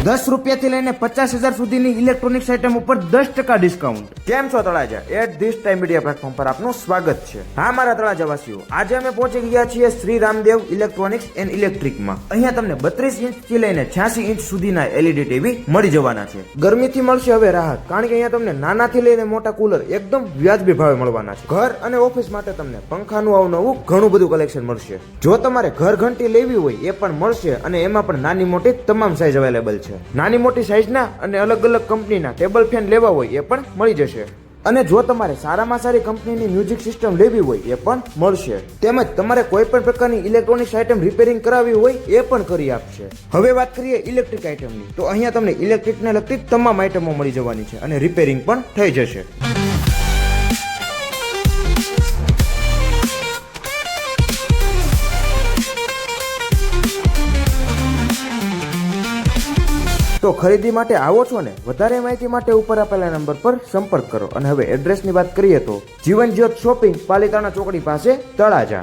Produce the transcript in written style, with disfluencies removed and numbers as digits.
₹10 લઈને 50,000 સુધીની electronics item ઉપર 10% ડિસ્કાઉન્ટ. કેમ છો Talaja? At this time media platform પર આપનું સ્વાગત છે. હા મારા તળાજાવાસીઓ, આજે અમે પહોંચી ગયા છીએ શ્રી રામદેવ ઇલેક્ટ્રોનિક્સ એન્ડ ઇલેક્ટ્રિકમાં. અહીંયા તમને 32 ઇંચથી લઈને 86 ઇંચ સુધીના LED ટીવી મળી જવાના છે. ગરમીથી મળશે હવે રાહત, કારણ કે અહીંયા તમને નાનાથી લઈને મોટા કુલર એકદમ વ્યાજબી ભાવે મળવાના છે. ઘર અને ઓફિસ માટે તમને પંખાનું અવનવું ઘણું બધું કલેક્શન મળશે. જો તમારે ઘર ઘંટી લેવી હોય એ પણ મળશે, અને એમાં પણ નાની મોટી તમામ સાઇઝ અવેલેબલ છે. નાની મોટી સાઇઝના અને અલગ અલગ કંપનીના ટેબલ ફેન લેવા હોય એ પણ મળી જશે. અને જો તમારે સારામાં સારી કંપનીની મ્યુઝિક સિસ્ટમ લેવી હોય એ પણ મળશે. તેમજ તમારે કોઈ પણ પ્રકારની ઇલેક્ટ્રોનિક્સ આઇટમ રિપેરિંગ કરાવવી હોય એ પણ કરી આપશે. હવે વાત કરીએ ઇલેક્ટ્રિક આઇટમની, તો અહીંયા તમને ઇલેક્ટ્રિકને લગતી તમામ આઇટમો મળી જવાની છે અને રિપેરિંગ પણ થઈ જશે. તો ખરીદી માટે આવો છો ને? વધારે માહિતી માટે ઉપર આપેલા નંબર પર સંપર્ક કરો. અને હવે એડ્રેસની વાત કરીએ તો જીવન જ્યોત શોપિંગ, પાલિતાણા ચોકડી પાસે, તળાજા.